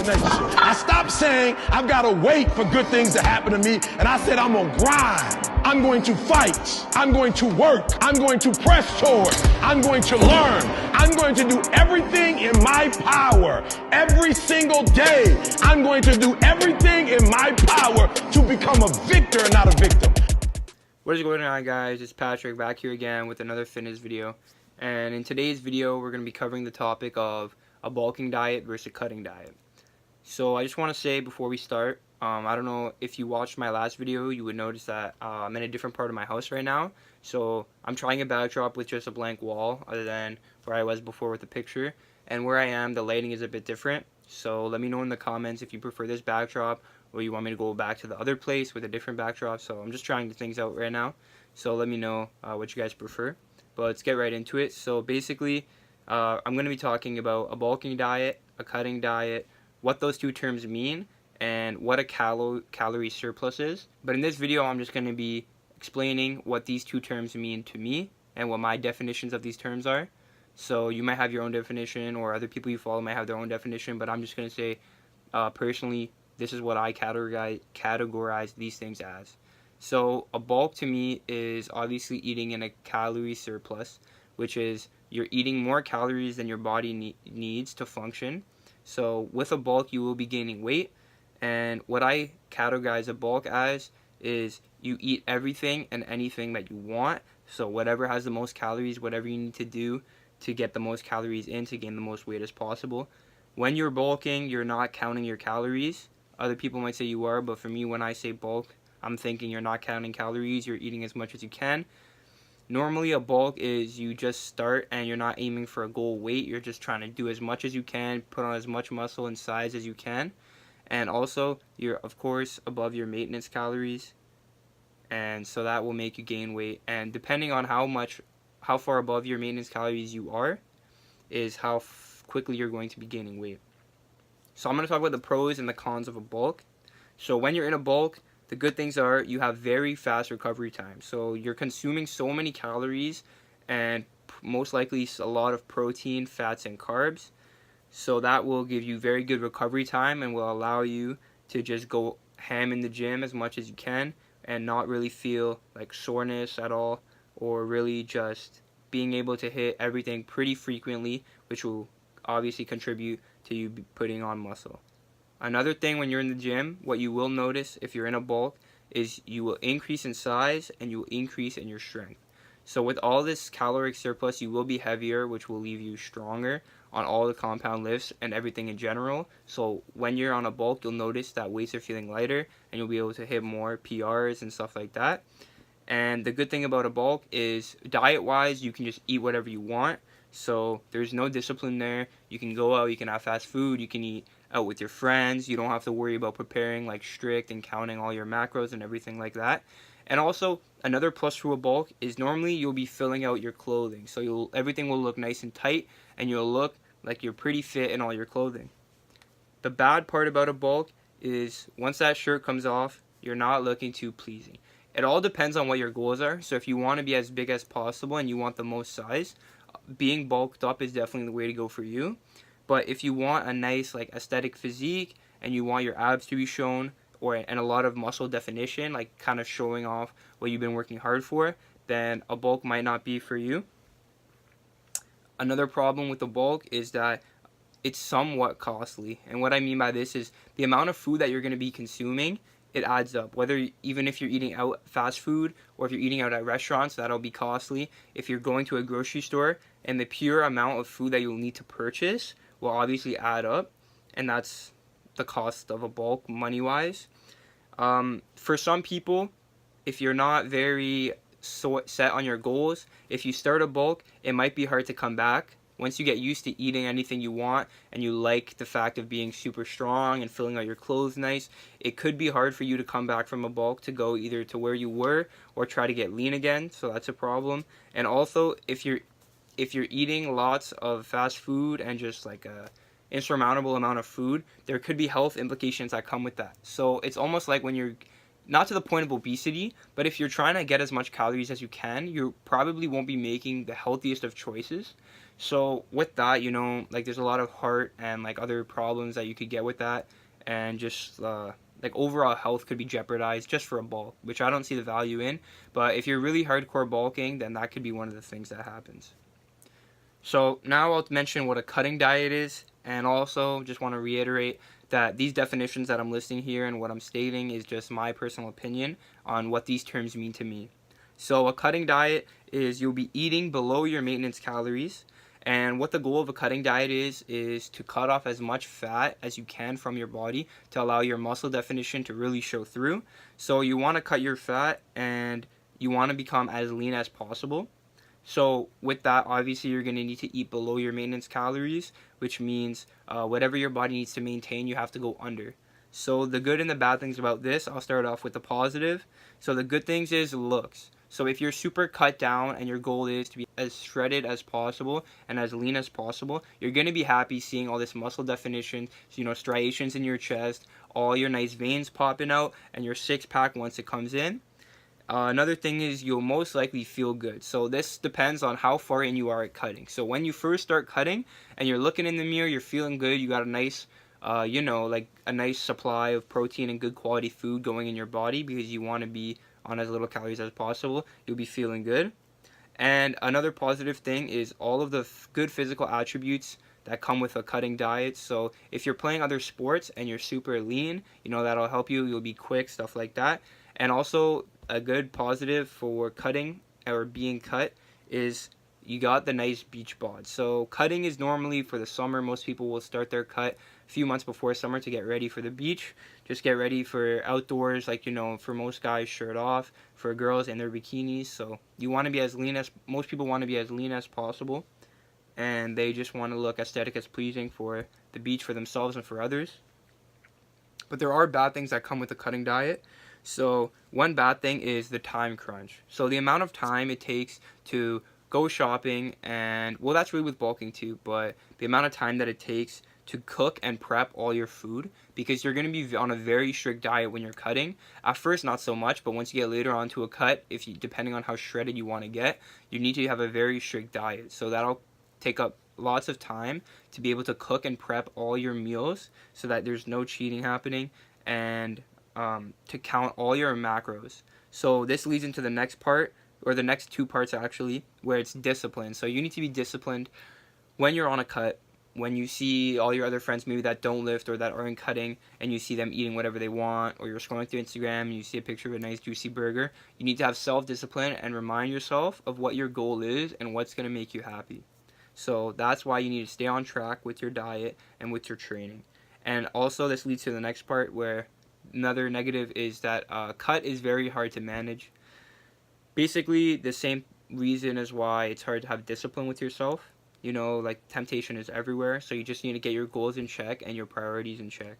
destination. I stopped saying I've got to wait for good things to happen to me, and I said I'm gonna grind. I'm going to fight. I'm going to work. I'm going to press toward. I'm going to learn. I'm going to do everything in my power every single day. I'm going to do everything in my power to become a victor and not a victim. What is going on, guys? It's Patrick back here again with another fitness video. And in today's video, we're going to be covering the topic of a bulking diet versus a cutting diet. So I just want to say before we start, I don't know if you watched my last video, you would notice that I'm in a different part of my house right now. So I'm trying a backdrop with just a blank wall other than where I was before with the picture. And where I am, the lighting is a bit different. So let me know in the comments if you prefer this backdrop or you want me to go back to the other place with a different backdrop. So I'm just trying things out right now. So let me know what you guys prefer. But let's get right into it. So basically, I'm going to be talking about a bulking diet, a cutting diet, what those two terms mean, and what a calorie surplus is. But in this video, I'm just going to be explaining what these two terms mean to me and what my definitions of these terms are. So you might have your own definition, or other people you follow might have their own definition, but I'm just going to say, personally, this is what I categorize these things as. So a bulk to me is obviously eating in a calorie surplus, which is you're eating more calories than your body needs to function. So with a bulk, you will be gaining weight. And what I categorize a bulk as is you eat everything and anything that you want. So whatever has the most calories, whatever you need to do to get the most calories in to gain the most weight as possible. When you're bulking, you're not counting your calories. Other people might say you are, but for me, when I say bulk, I'm thinking you're not counting calories, you're eating as much as you can. Normally a bulk is you just start and you're not aiming for a goal weight, you're just trying to do as much as you can, put on as much muscle and size as you can. And also, you're of course above your maintenance calories, and so that will make you gain weight. And depending on how far above your maintenance calories you are, is how quickly you're going to be gaining weight. So I'm going to talk about the pros and the cons of a bulk. So when you're in a bulk, the good things are you have very fast recovery time. So you're consuming so many calories and most likely a lot of protein, fats, and carbs. So that will give you very good recovery time and will allow you to just go ham in the gym as much as you can and not really feel like soreness at all, or really just being able to hit everything pretty frequently, which will obviously contribute to you putting on muscle. Another thing when you're in the gym, what you will notice if you're in a bulk is you will increase in size and you will increase in your strength. So with all this caloric surplus, you will be heavier, which will leave you stronger on all the compound lifts and everything in general. So when you're on a bulk, you'll notice that weights are feeling lighter and you'll be able to hit more PRs and stuff like that. And the good thing about a bulk is diet-wise, you can just eat whatever you want. So there's no discipline there. You can go out, you can have fast food, you can eat out with your friends. You don't have to worry about preparing like strict and counting all your macros and everything like that. And also, another plus to a bulk is normally you'll be filling out your clothing. So everything will look nice and tight and you'll look like you're pretty fit in all your clothing. The bad part about a bulk is once that shirt comes off, you're not looking too pleasing. It all depends on what your goals are. So if you want to be as big as possible and you want the most size, being bulked up is definitely the way to go for you. But if you want a nice like aesthetic physique and you want your abs to be shown and a lot of muscle definition, like kind of showing off what you've been working hard for, then a bulk might not be for you. Another problem with the bulk is that it's somewhat costly. And what I mean by this is the amount of food that you're going to be consuming, it adds up. Even if you're eating out fast food or if you're eating out at restaurants, that'll be costly. If you're going to a grocery store, and the pure amount of food that you'll need to purchase will obviously add up, and that's the cost of a bulk money-wise. For some people, if you're not very set on your goals, if you start a bulk, it might be hard to come back. Once you get used to eating anything you want and you like the fact of being super strong and filling out your clothes nice, it could be hard for you to come back from a bulk to go either to where you were or try to get lean again. So that's a problem. And also, if you're eating lots of fast food and just like a insurmountable amount of food, there could be health implications that come with that. So it's almost like when you're not to the point of obesity, but if you're trying to get as much calories as you can, you probably won't be making the healthiest of choices. So with that, like there's a lot of heart and like other problems that you could get with that, and just like overall health could be jeopardized just for a bulk, which I don't see the value in. But if you're really hardcore bulking, then that could be one of the things that happens. So now I'll mention what a cutting diet is, and also just want to reiterate that these definitions that I'm listing here and what I'm stating is just my personal opinion on what these terms mean to me. So a cutting diet is you'll be eating below your maintenance calories, and what the goal of a cutting diet is to cut off as much fat as you can from your body to allow your muscle definition to really show through. So you want to cut your fat and you want to become as lean as possible. So with that, obviously you're going to need to eat below your maintenance calories, which means whatever your body needs to maintain, you have to go under. So the good and the bad things about this, I'll start off with the positive. So the good things is looks. So if you're super cut down and your goal is to be as shredded as possible and as lean as possible, you're going to be happy seeing all this muscle definition, striations in your chest, all your nice veins popping out, and your six-pack once it comes in. Another thing is you'll most likely feel good. So this depends on how far in you are at cutting. So when you first start cutting and you're looking in the mirror, you're feeling good, you got a nice, like a nice supply of protein and good quality food going in your body because you want to be on as little calories as possible, you'll be feeling good. And another positive thing is all of the good physical attributes that come with a cutting diet. So if you're playing other sports and you're super lean, that'll help you. You'll be quick, stuff like that. And also a good positive for cutting or being cut is you got the nice beach bod. So cutting is normally for the summer. Most people will start their cut a few months before summer to get ready for the beach. Just get ready for outdoors, like, for most guys, shirt off, for girls in their bikinis. So you want to be as lean as, most people want to be as lean as possible. And they just want to look aesthetic as pleasing for the beach, for themselves and for others. But there are bad things that come with a cutting diet. So one bad thing is the time crunch. So the amount of time it takes to go shopping, and well, that's really with bulking too, but the amount of time that it takes to cook and prep all your food, because you're going to be on a very strict diet when you're cutting. At first not so much, but once you get later on to a cut, depending on how shredded you want to get, you need to have a very strict diet. So that'll take up lots of time to be able to cook and prep all your meals so that there's no cheating happening, and to count all your macros. So this leads into the next part, or the next two parts actually, where it's discipline. So you need to be disciplined when you're on a cut. When you see all your other friends maybe that don't lift or that aren't cutting, and you see them eating whatever they want, or you're scrolling through Instagram and you see a picture of a nice juicy burger, you need to have self-discipline and remind yourself of what your goal is and what's going to make you happy. So that's why you need to stay on track with your diet and with your training. And also this leads to the next part, where another negative is that cut is very hard to manage. Basically the same reason as why it's hard to have discipline with yourself. Like temptation is everywhere, so you just need to get your goals in check and your priorities in check.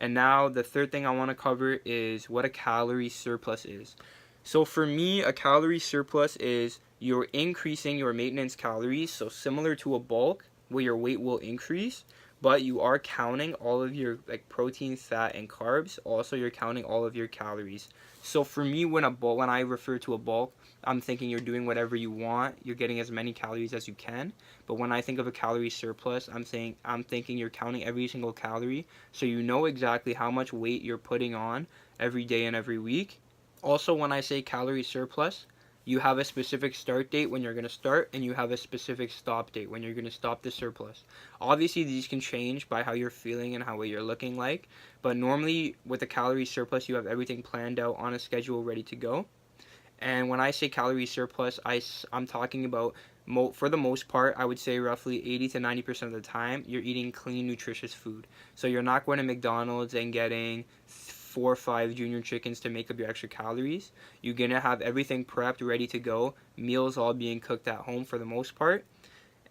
And now the third thing I want to cover is what a calorie surplus is. So for me, a calorie surplus is you're increasing your maintenance calories, so similar to a bulk where your weight will increase, but you are counting all of your protein, fat, and carbs. Also, you're counting all of your calories. So for me, when I refer to a bulk, I'm thinking you're doing whatever you want. You're getting as many calories as you can. But when I think of a calorie surplus, I'm thinking you're counting every single calorie, so you know exactly how much weight you're putting on every day and every week. Also, when I say calorie surplus, you have a specific start date when you're going to start, and you have a specific stop date when you're going to stop the surplus. Obviously, these can change by how you're feeling and how you're looking like, but normally with a calorie surplus, you have everything planned out on a schedule ready to go. And when I say calorie surplus, I'm talking about, for the most part, I would say roughly 80 to 90% of the time, you're eating clean, nutritious food. So you're not going to McDonald's and getting 4 or 5 junior chickens to make up your extra calories. You're going to have everything prepped, ready to go, meals all being cooked at home for the most part.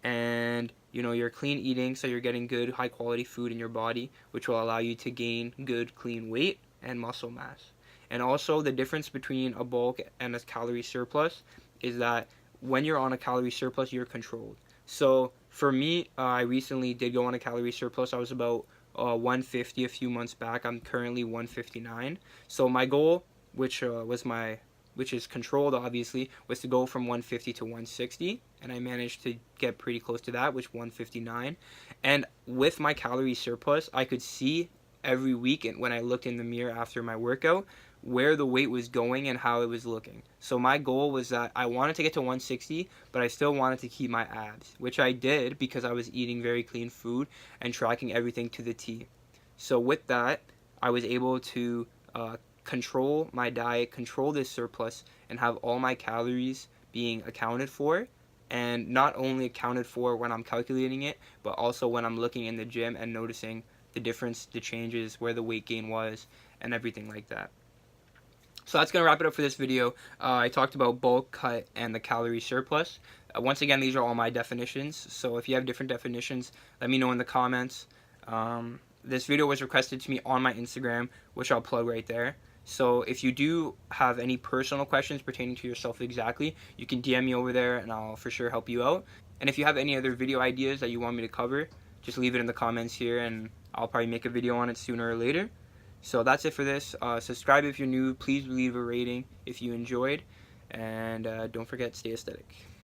And, you're clean eating, so you're getting good, high-quality food in your body, which will allow you to gain good, clean weight and muscle mass. And also, the difference between a bulk and a calorie surplus is that when you're on a calorie surplus, you're controlled. So for me, I recently did go on a calorie surplus. I was about 150 a few months back. I'm currently 159. So my goal which is controlled obviously, was to go from 150 to 160, and I managed to get pretty close to that, which 159. And with my calorie surplus, I could see every week, and when I looked in the mirror after my workout, where the weight was going and how it was looking. So my goal was that I wanted to get to 160, but I still wanted to keep my abs, which I did because I was eating very clean food and tracking everything to the T. So with that, I was able to control my diet, control this surplus, and have all my calories being accounted for, and not only accounted for when I'm calculating it, but also when I'm looking in the gym and noticing the difference, the changes, where the weight gain was, and everything like that. So that's going to wrap it up for this video. I talked about bulk, cut, and the calorie surplus. Once again, these are all my definitions, so if you have different definitions, let me know in the comments. This video was requested to me on my Instagram, which I'll plug right there. So if you do have any personal questions pertaining to yourself exactly, you can DM me over there and I'll for sure help you out. And if you have any other video ideas that you want me to cover, just leave it in the comments here and I'll probably make a video on it sooner or later. So that's it for this. Subscribe if you're new. Please leave a rating if you enjoyed. And don't forget, stay aesthetic.